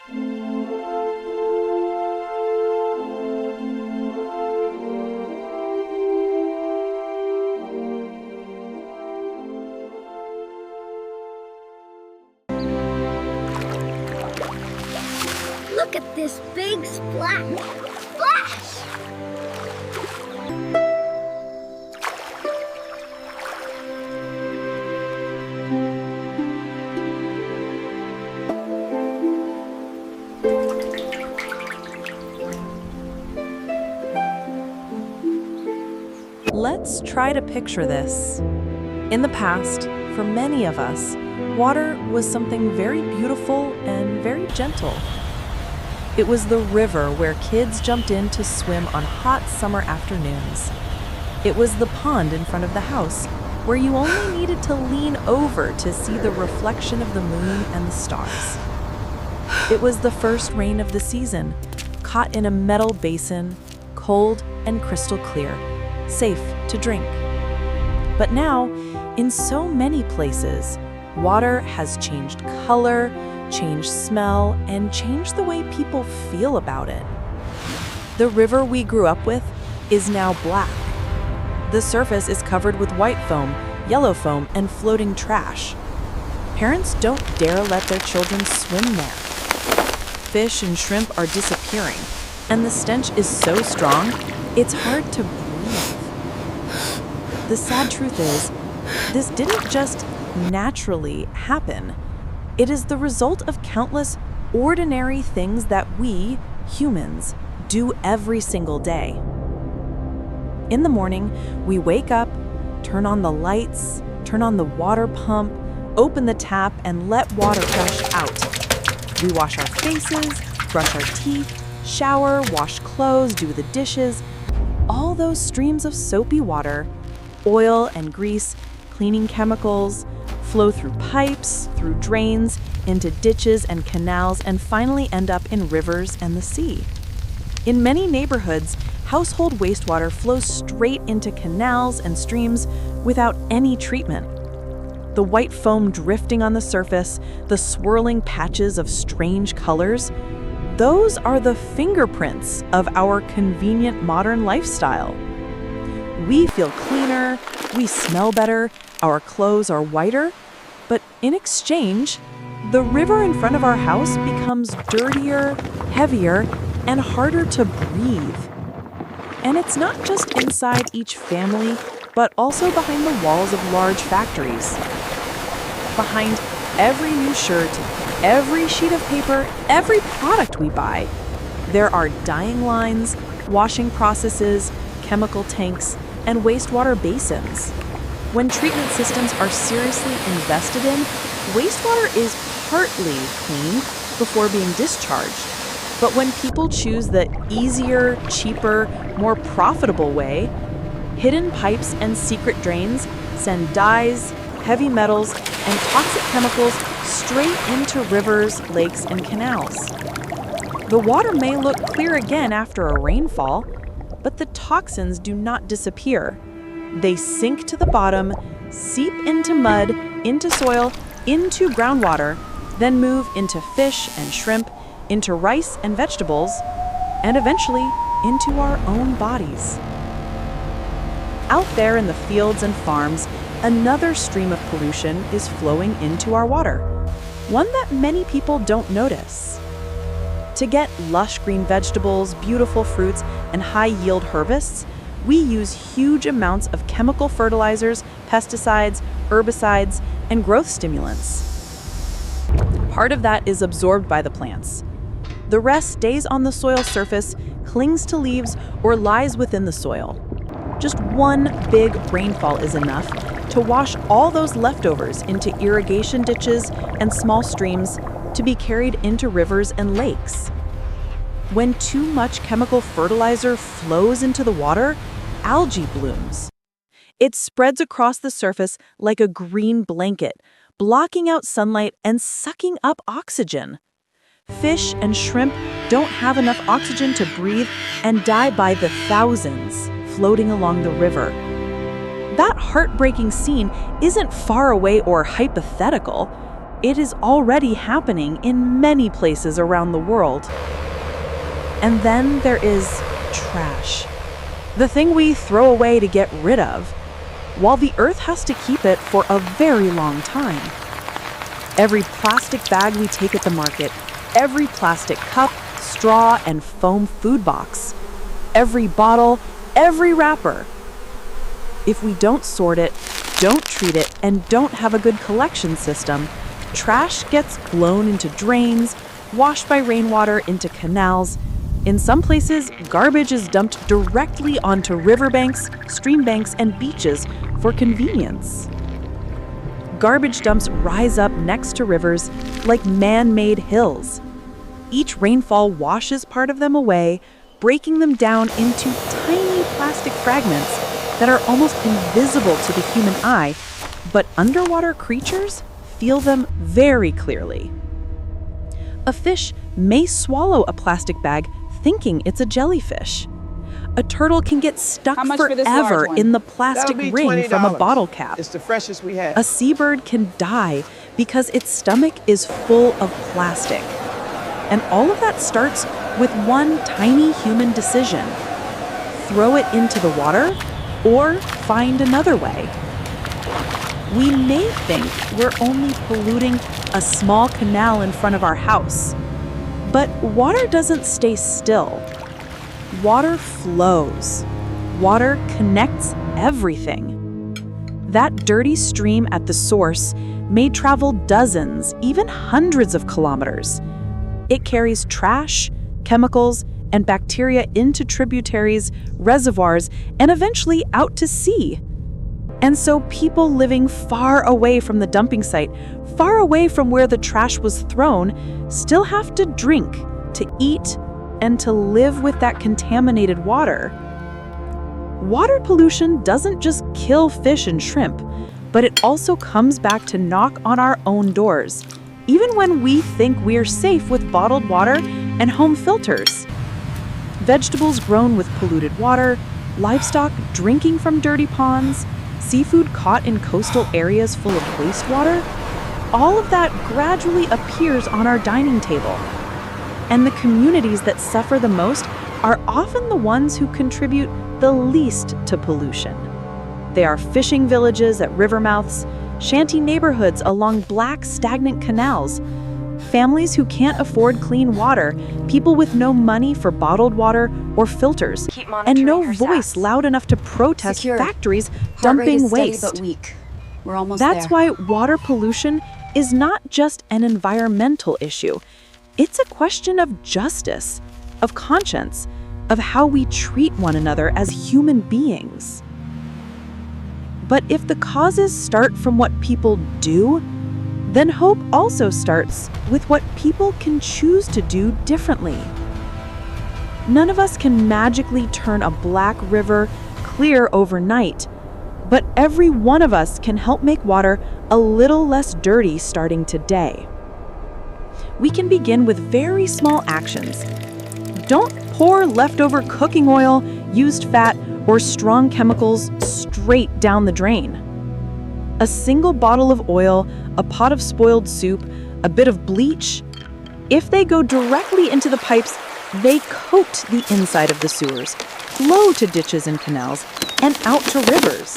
Look at this big splash! Splash! Let's try to picture this. In the past, for many of us, water was something very beautiful and very gentle. It was the river where kids jumped in to swim on hot summer afternoons. It was the pond in front of the house where you only needed to lean over to see the reflection of the moon and the stars. It was the first rain of the season, caught in a metal basin, cold and crystal clear, safe to drink. But now, in so many places, water has changed color, changed smell, and changed the way people feel about it. The river we grew up with is now black. The surface is covered with white foam, yellow foam, and floating trash. Parents don't dare let their children swim there. Fish and shrimp are disappearing, and the stench is so strong, it's hard to breathe. The sad truth is, this didn't just naturally happen. It is the result of countless ordinary things that we, humans, do every single day. In the morning, we wake up, turn on the lights, turn on the water pump, open the tap, and let water gush out. We wash our faces, brush our teeth, shower, wash clothes, do the dishes. All those streams of soapy water, oil and grease, cleaning chemicals, flow through pipes, through drains, into ditches and canals, and finally end up in rivers and the sea. In many neighborhoods, household wastewater flows straight into canals and streams without any treatment. The white foam drifting on the surface, the swirling patches of strange colors, those are the fingerprints of our convenient modern lifestyle. We feel cleaner, we smell better, our clothes are whiter, but in exchange, the river in front of our house becomes dirtier, heavier, and harder to breathe. And it's not just inside each family, but also behind the walls of large factories. Behind every new shirt, every sheet of paper, every product we buy, there are dyeing lines, washing processes, chemical tanks, and wastewater basins. When treatment systems are seriously invested in, wastewater is partly cleaned before being discharged. But when people choose the easier, cheaper, more profitable way, hidden pipes and secret drains send dyes, heavy metals, and toxic chemicals straight into rivers, lakes, and canals. The water may look clear again after a rainfall, but the toxins do not disappear. They sink to the bottom, seep into mud, into soil, into groundwater, then move into fish and shrimp, into rice and vegetables, and eventually into our own bodies. Out there in the fields and farms, another stream of pollution is flowing into our water, one that many people don't notice. To get lush green vegetables, beautiful fruits, and high-yield harvests, we use huge amounts of chemical fertilizers, pesticides, herbicides, and growth stimulants. Part of that is absorbed by the plants. The rest stays on the soil surface, clings to leaves, or lies within the soil. Just one big rainfall is enough to wash all those leftovers into irrigation ditches and small streams to be carried into rivers and lakes. When too much chemical fertilizer flows into the water, algae blooms. It spreads across the surface like a green blanket, blocking out sunlight and sucking up oxygen. Fish and shrimp don't have enough oxygen to breathe and die by the thousands floating along the river. That heartbreaking scene isn't far away or hypothetical. It is already happening in many places around the world. And then there is trash. The thing we throw away to get rid of, while the earth has to keep it for a very long time. Every plastic bag we take at the market, every plastic cup, straw, and foam food box, every bottle, every wrapper. If we don't sort it, don't treat it, and don't have a good collection system, trash gets blown into drains, washed by rainwater into canals. In some places, garbage is dumped directly onto riverbanks, stream banks, and beaches for convenience. Garbage dumps rise up next to rivers like man-made hills. Each rainfall washes part of them away, breaking them down into tiny plastic fragments that are almost invisible to the human eye, but underwater creatures feel them very clearly. A fish may swallow a plastic bag thinking it's a jellyfish. A turtle can get stuck forever in the plastic ring from a bottle cap. It's the freshest we have. A seabird can die because its stomach is full of plastic. And all of that starts with one tiny human decision: throw it into the water or find another way. We may think we're only polluting a small canal in front of our house, but water doesn't stay still. Water flows. Water connects everything. That dirty stream at the source may travel dozens, even hundreds of kilometers. It carries trash, chemicals, and bacteria into tributaries, reservoirs, and eventually out to sea. And so people living far away from the dumping site, far away from where the trash was thrown, still have to drink, to eat, and to live with that contaminated water. Water pollution doesn't just kill fish and shrimp, but it also comes back to knock on our own doors, even when we think we're safe with bottled water and home filters. Vegetables grown with polluted water, livestock drinking from dirty ponds, seafood caught in coastal areas full of wastewater, all of that gradually appears on our dining table. And the communities that suffer the most are often the ones who contribute the least to pollution. They are fishing villages at river mouths, shanty neighborhoods along black, stagnant canals, families who can't afford clean water, people with no money for bottled water or filters, and no voice loud enough to protest factories dumping waste. But weak. We're almost That's there. why water pollution is not just an environmental issue. It's a question of justice, of conscience, of how we treat one another as human beings. But if the causes start from what people do, then hope also starts with what people can choose to do differently. None of us can magically turn a black river clear overnight, but every one of us can help make water a little less dirty starting today. We can begin with very small actions. Don't pour leftover cooking oil, used fat, or strong chemicals straight down the drain. A single bottle of oil, a pot of spoiled soup, a bit of bleach, if they go directly into the pipes, they coat the inside of the sewers, flow to ditches and canals, and out to rivers.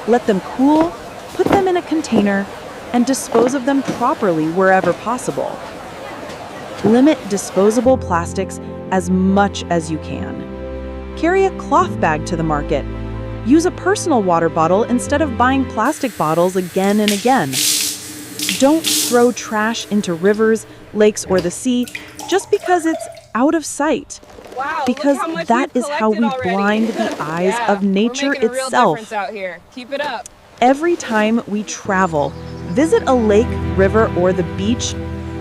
Let them cool, put them in a container, and dispose of them properly wherever possible. Limit disposable plastics as much as you can. Carry a cloth bag to the market. Use a personal water bottle instead of buying plastic bottles again and again. Don't throw trash into rivers, lakes, or the sea just because it's out of sight. Wow, Because look how much that we've is how we collected already. blind the eyes Yeah, of nature we're making a real itself. difference out here. Keep it up. Every time we travel, visit a lake, river, or the beach,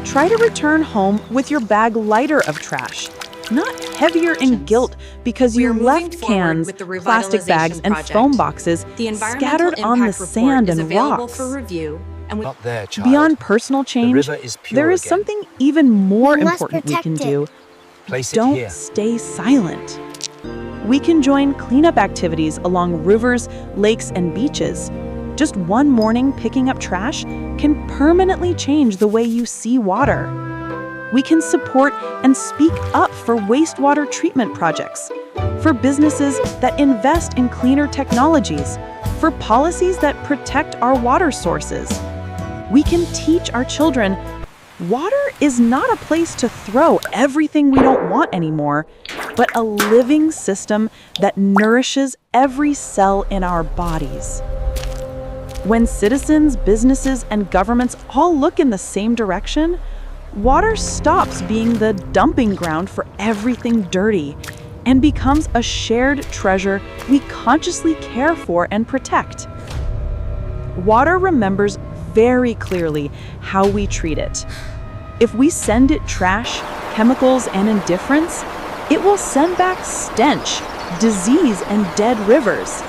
try to return home with your bag lighter of trash, not heavier in guilt because you We're moving left forward cans, with the plastic bags, revitalization and project. foam boxes The environmental scattered on the impact report sand is and available rocks. for review, and we Up there, child. Beyond personal change, river is pure there is again. something even more We must important we can protect do. Place it Don't here. stay silent. We can join cleanup activities along rivers, lakes, and beaches. Just one morning picking up trash can permanently change the way you see water. We can support and speak up for wastewater treatment projects, for businesses that invest in cleaner technologies, for policies that protect our water sources. We can teach our children water is not a place to throw everything we don't want anymore, but a living system that nourishes every cell in our bodies. When citizens, businesses, and governments all look in the same direction, water stops being the dumping ground for everything dirty and becomes a shared treasure we consciously care for and protect. Water remembers very clearly how we treat it. If we send it trash, chemicals, and indifference, it will send back stench, disease, and dead rivers.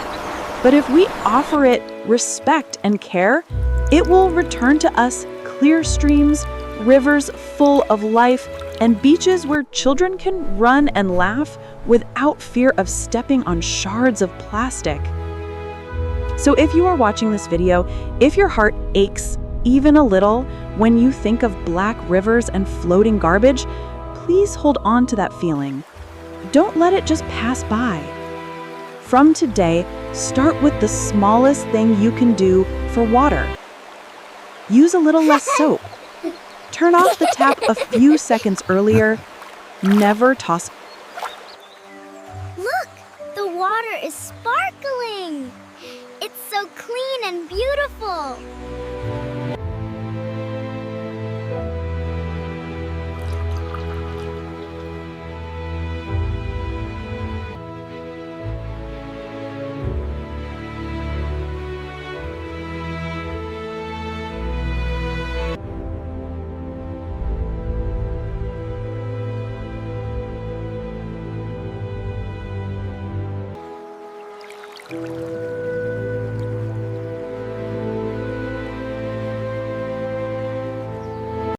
But if we offer it respect and care, it will return to us clear streams, rivers full of life, and beaches where children can run and laugh without fear of stepping on shards of plastic. So if you are watching this video, if your heart aches even a little when you think of black rivers and floating garbage, please hold on to that feeling. Don't let it just pass by. From today, start with the smallest thing you can do for water. Use a little less soap. Turn off the tap a few seconds earlier. Never toss. Look, the water is sparkling. It's so clean and beautiful.